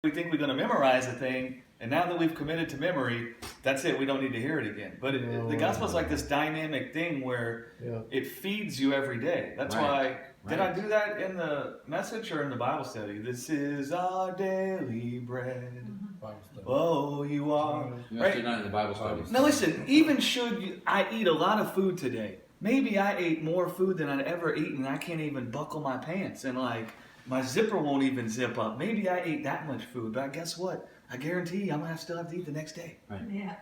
We think we're going to memorize a thing, and now that we've committed to memory, that's it. We don't need to hear it again. But the gospel is like this dynamic thing where it feeds you every day. That's why. Did I do that in the message or in the Bible study? This is our daily bread. Oh, you are. You must have done it in the Bible study. Now listen, even should I eat a lot of food today, maybe I ate more food than I'd ever eaten, and I can't even buckle my pants, and my zipper won't even zip up. Maybe I ate that much food, but guess what? I guarantee you I'm going to still have to eat the next day. Right. Yeah.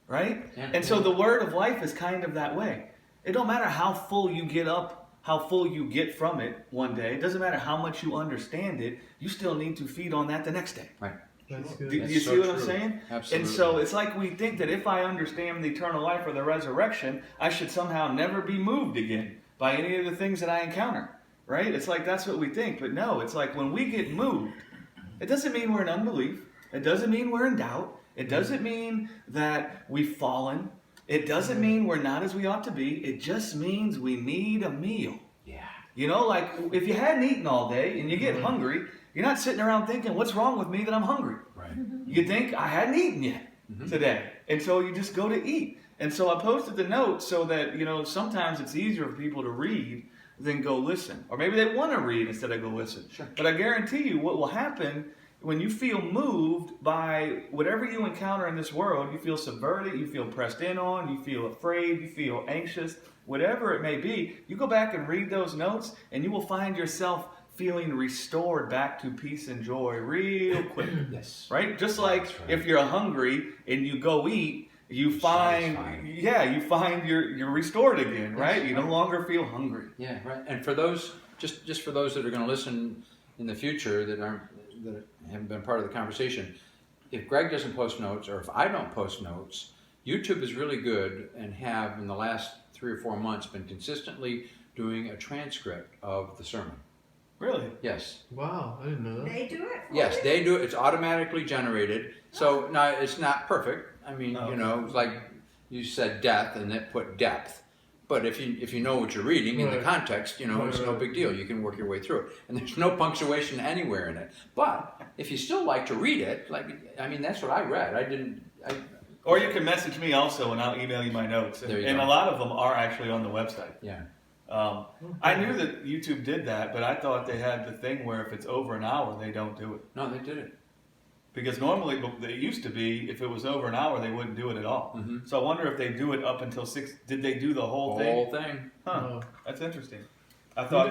Right? Yeah. And so the word of life is kind of that way. It don't matter how full you get up, how full you get from it one day. It doesn't matter how much you understand it. You still need to feed on that the next day. Right. That's Do good. you see what I'm saying? Absolutely. And so it's like we think that if I understand the eternal life or the resurrection, I should somehow never be moved again by any of the things that I encounter. Right? It's like that's what we think. But no, it's like when we get moved, it doesn't mean we're in unbelief. It doesn't mean we're in doubt. It doesn't mean that we've fallen. It doesn't mean we're not as we ought to be. It just means we need a meal. Yeah. You know, like if you hadn't eaten all day and you get hungry, you're not sitting around thinking, what's wrong with me that I'm hungry? Right. You think, I hadn't eaten yet today. And so you just go to eat. And so I posted the note so that, sometimes it's easier for people to read than go listen. Or maybe they want to read instead of go listen. Sure. But I guarantee you what will happen when you feel moved by whatever you encounter in this world, you feel subverted, you feel pressed in on, you feel afraid, you feel anxious, whatever it may be, you go back and read those notes and you will find yourself feeling restored back to peace and joy real quick. Yes. Right? Just like if you're hungry and you go eat, you find you're restored again, right? You no longer feel hungry. Yeah, right. And for those, just for those that are going to listen in the future that haven't been part of the conversation, if Greg doesn't post notes or if I don't post notes, YouTube is really good and have in the last 3 or 4 months been consistently doing a transcript of the sermon. Really? Yes. Wow, I didn't know that. They do it? Yes, they do it. It's automatically generated. So now it's not perfect. I mean, it's like you said death and it put depth. But if you know what you're reading in the context, it's no big deal. You can work your way through it. And there's no punctuation anywhere in it. But if you still like to read it, that's what I read. Or you can message me also and I'll email you my notes. And go. a lot of them are actually on the website. Yeah. I knew that YouTube did that, but I thought they had the thing where if it's over an hour, they don't do it. No, they did it. Because normally, it used to be, if it was over an hour, they wouldn't do it at all. Mm-hmm. So I wonder if they do it up until 6. Did they do the whole thing? The whole thing. Huh. That's interesting. I thought